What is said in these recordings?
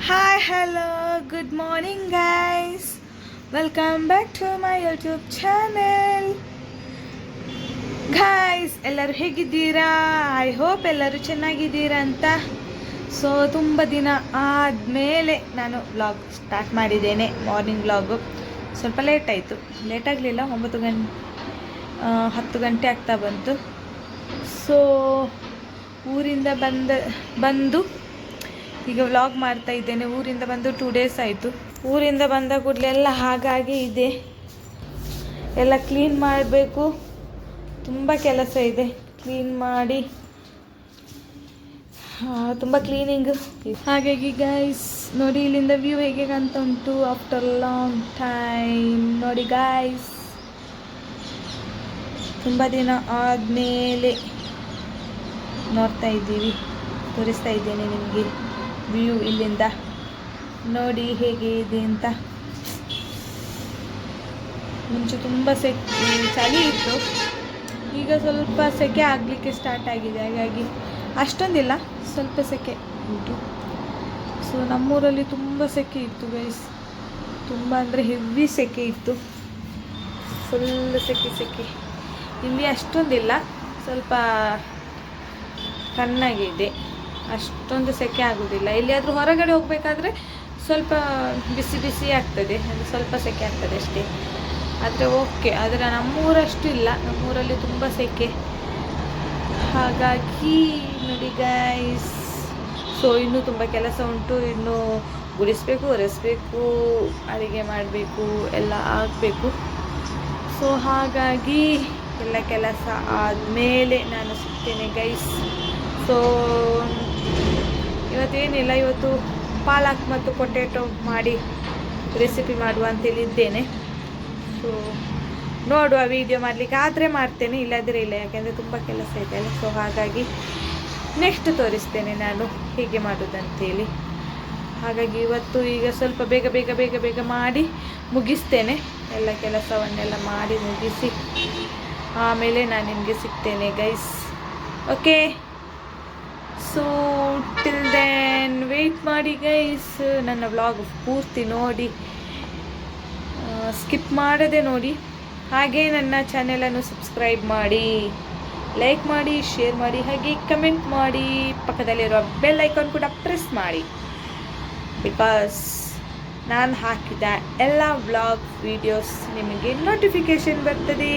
Hi, hello, good morning, guys. Welcome back to my YouTube channel. Guys, ಎಲ್ಲರೂ ಹೇಗಿದ್ದೀರಾ? I hope ಎಲ್ಲರೂ ಚೆನ್ನಾಗಿದ್ದೀರಾ ಅಂತ. ಸೊ ತುಂಬ ದಿನ ಆದಮೇಲೆ ನಾನು ವ್ಲಾಗ್ ಸ್ಟಾರ್ಟ್ ಮಾಡಿದ್ದೇನೆ. ಮಾರ್ನಿಂಗ್ ವ್ಲಾಗು ಸ್ವಲ್ಪ ಲೇಟ್ ಆಯಿತು. ಲೇಟ್ ಆಗಲಿಲ್ಲ, 10 ಗಂಟೆ ಆಗ್ತಾ ಬಂತು. ಸೊ ಊರಿಂದ ಬಂದು ಈಗ ವ್ಲಾಗ್ ಮಾಡ್ತಾ ಇದ್ದೇನೆ. ಊರಿಂದ ಬಂದು 2 ಡೇಸ್ ಆಯಿತು. ಊರಿಂದ ಬಂದ ಕೂಡಲೇ ಎಲ್ಲ ಹಾಗಾಗಿ ಇದೆ, ಎಲ್ಲ ಕ್ಲೀನ್ ಮಾಡಬೇಕು. ತುಂಬ ಕೆಲಸ ಇದೆ, ಕ್ಲೀನ್ ಮಾಡಿ ತುಂಬ ಕ್ಲೀನಿಂಗ್. ಹಾಗಾಗಿ ಗೈಸ್ ನೋಡಿ, ಇಲ್ಲಿಂದ ವ್ಯೂ ಹೇಗೆ ಅಂತ ಉಂಟು ಆಫ್ಟರ್ ಲಾಂಗ್ ಟೈಮ್. ನೋಡಿ ಗೈಸ್, ತುಂಬ ದಿನ ಆದಮೇಲೆ ನೋಡ್ತಾ ಇದ್ದೀವಿ, ತೋರಿಸ್ತಾ ಇದ್ದೇನೆ ನಿಮಗೆ ವ್ಯೂ ಇಲ್ಲಿಂದ. ನೋಡಿ ಹೇಗೆ ಇದೆ ಅಂತ. ಮುಂಚೆ ತುಂಬ ಚಳಿ ಇತ್ತು, ಈಗ ಸ್ವಲ್ಪ ಸೆಕೆ ಆಗಲಿಕ್ಕೆ ಸ್ಟಾರ್ಟ್ ಆಗಿದೆ. ಹಾಗಾಗಿ ಅಷ್ಟೊಂದಿಲ್ಲ, ಸ್ವಲ್ಪ ಸೆಕೆ ಉಂಟು. ಸೊ ನಮ್ಮೂರಲ್ಲಿ ತುಂಬ ಸೆಕೆ ಇತ್ತು ಗೈಸ್, ತುಂಬ ಅಂದರೆ ಹೆವಿ ಸೆಕೆ ಇತ್ತು, ಫುಲ್ ಸೆಕೆ. ಇಲ್ಲಿ ಅಷ್ಟೊಂದಿಲ್ಲ, ಸ್ವಲ್ಪ ತಣ್ಣಗಿದೆ, ಅಷ್ಟೊಂದು ಸೆಕೆ ಆಗೋದಿಲ್ಲ. ಎಲ್ಲಿಯಾದರೂ ಹೊರಗಡೆ ಹೋಗಬೇಕಾದ್ರೆ ಸ್ವಲ್ಪ ಬಿಸಿ ಆಗ್ತದೆ, ಅದು ಸ್ವಲ್ಪ ಸೆಕೆ ಆಗ್ತದೆ ಅಷ್ಟೇ. ಆದರೆ ಓಕೆ, ಆದರೆ ನಮ್ಮೂರಷ್ಟು ಇಲ್ಲ, ನಮ್ಮೂರಲ್ಲಿ ತುಂಬ ಸೆಕೆ. ಹಾಗಾಗಿ ನೋಡಿ ಗೈಸ್, ಸೊ ಇನ್ನೂ ತುಂಬ ಕೆಲಸ ಉಂಟು. ಇನ್ನು ಗುಡಿಸ್ಬೇಕು, ಒರೆಸ್ಬೇಕು, ಅಡುಗೆ ಮಾಡಬೇಕು, ಎಲ್ಲ ಆಗಬೇಕು. ಸೊ ಹಾಗಾಗಿ ಎಲ್ಲ ಕೆಲಸ ಆದಮೇಲೆ ನಾನು ಸಿಗ್ತೇನೆ ಗೈಸ್. ಸೊ ಇವತ್ತೇನಿಲ್ಲ, ಇವತ್ತು ಪಾಲಕ್ ಮತ್ತು ಪೊಟೆಟೊ ಮಾಡಿ ರೆಸಿಪಿ ಮಾಡುವ ಅಂತೇಳಿದ್ದೇನೆ. ಸೊ ನೋಡುವ, ವೀಡಿಯೋ ಮಾಡಲಿಕ್ಕೆ ಆದರೆ ಮಾಡ್ತೇನೆ, ಇಲ್ಲದ್ರೆ ಇಲ್ಲ, ಯಾಕೆಂದರೆ ತುಂಬ ಕೆಲಸ ಇದೆ ಅಲ್ಲ. ಸೊ ಹಾಗಾಗಿ ನೆಕ್ಸ್ಟ್ ತೋರಿಸ್ತೇನೆ ನಾನು ಹೇಗೆ ಮಾಡೋದಂತೇಳಿ. ಹಾಗಾಗಿ ಇವತ್ತು ಈಗ ಸ್ವಲ್ಪ ಬೇಗ ಮಾಡಿ ಮುಗಿಸ್ತೇನೆ. ಎಲ್ಲ ಕೆಲಸವನ್ನೆಲ್ಲ ಮಾಡಿ ಮುಗಿಸಿ ಆಮೇಲೆ ನಾನು ನಿಮಗೆ ಸಿಗ್ತೇನೆ guys. Okay, so till then wait ಮಾಡಿ ಗೈಸ್. ನನ್ನ ವ್ಲಾಗ್ ಪೂರ್ತಿ ನೋಡಿ, ಸ್ಕಿಪ್ ಮಾಡದೆ ನೋಡಿ. ಹಾಗೆ ನನ್ನ ಚಾನೆಲನ್ನು ಸಬ್ಸ್ಕ್ರೈಬ್ ಮಾಡಿ, ಲೈಕ್ ಮಾಡಿ, ಶೇರ್ ಮಾಡಿ, ಹಾಗೆ ಕಮೆಂಟ್ ಮಾಡಿ. ಪಕ್ಕದಲ್ಲಿರುವ ಬೆಲ್ ಐಕಾನ್ ಕೂಡ ಪ್ರೆಸ್ ಮಾಡಿ, ಬಿಕಾಸ್ ನಾನು ಹಾಕಿದ ಎಲ್ಲ ವ್ಲಾಗ್ ವಿಡಿಯೋಸ್ ನಿಮಗೆ ನೋಟಿಫಿಕೇಷನ್ ಬರ್ತದೆ.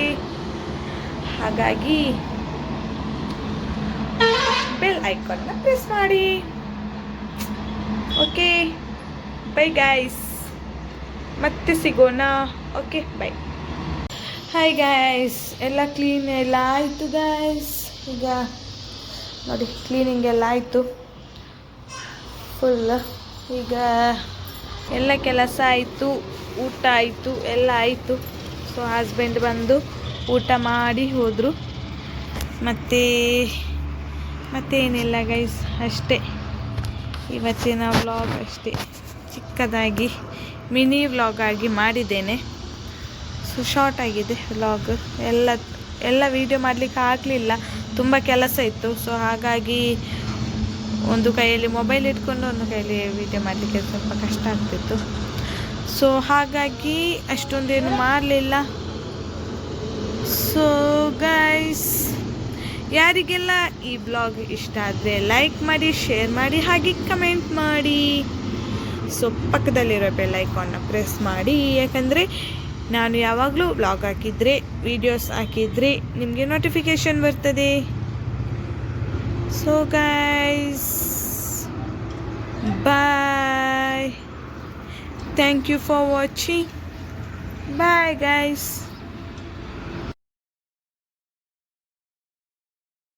ಹಾಗಾಗಿ ಬೆಲ್ ಐಕಾನ್ನ ಪ್ರೆಸ್ ಮಾಡಿ. ಓಕೆ, ಬೈ ಗೈಸ್, ಮತ್ತೆ ಸಿಗೋಣ. Okay, bye. ಹಾಯ್ ಗೈಸ್, ಎಲ್ಲ ಕ್ಲೀನ್ ಎಲ್ಲ ಆಯಿತು ಗೈಸ್. ಈಗ ನೋಡಿ, ಕ್ಲೀನಿಂಗ್ ಎಲ್ಲ ಆಯಿತು ಫುಲ್. ಈಗ ಎಲ್ಲ ಕೆಲಸ ಆಯಿತು, ಊಟ ಆಯಿತು, ಎಲ್ಲ ಆಯಿತು. ಸೊ ಹಸ್ಬೆಂಡ್ ಬಂದು ಊಟ ಮಾಡಿ ಹೋದರು. ಮತ್ತೇನಿಲ್ಲ ಗೈಸ್, ಅಷ್ಟೇ ಇವತ್ತಿನ ವ್ಲಾಗ್. ಅಷ್ಟೇ ಚಿಕ್ಕದಾಗಿ ಮಿನಿ ವ್ಲಾಗ್ ಆಗಿ ಮಾಡಿದ್ದೇನೆ. ಸೊ ಶಾರ್ಟ್ ಆಗಿದೆ ವ್ಲಾಗ್. ಎಲ್ಲ ವೀಡಿಯೋ ಮಾಡಲಿಕ್ಕೆ ಆಗಲಿಲ್ಲ, ತುಂಬ ಕೆಲಸ ಇತ್ತು. ಸೊ ಹಾಗಾಗಿ ಒಂದು ಕೈಯಲ್ಲಿ ಮೊಬೈಲ್ ಇಟ್ಕೊಂಡು ಒಂದು ಕೈಯಲ್ಲಿ ವೀಡಿಯೋ ಮಾಡಲಿಕ್ಕೆ ಸ್ವಲ್ಪ ಕಷ್ಟ ಆಗ್ತಿತ್ತು. ಸೊ ಹಾಗಾಗಿ ಅಷ್ಟೊಂದೇನು ಮಾಡಲಿಲ್ಲ. ಸೊ ಗೈಸ್, ಯಾರಿಗೆಲ್ಲ ಈ ಬ್ಲಾಗ್ ಇಷ್ಟ ಆದರೆ ಲೈಕ್ ಮಾಡಿ, ಶೇರ್ ಮಾಡಿ, ಹಾಗೆ ಕಮೆಂಟ್ ಮಾಡಿ. ಸೊ ಪಕ್ಕದಲ್ಲಿರೋ ಬೆಲ್ ಐಕಾನ್ನ ಪ್ರೆಸ್ ಮಾಡಿ, ಯಾಕಂದರೆ ನಾನು ಯಾವಾಗಲೂ ಬ್ಲಾಗ್ ಹಾಕಿದರೆ, ವಿಡಿಯೋಸ್ ಹಾಕಿದರೆ ನಿಮಗೆ ನೋಟಿಫಿಕೇಷನ್ ಬರ್ತದೆ. So guys, bye. Thank you for watching. Bye guys.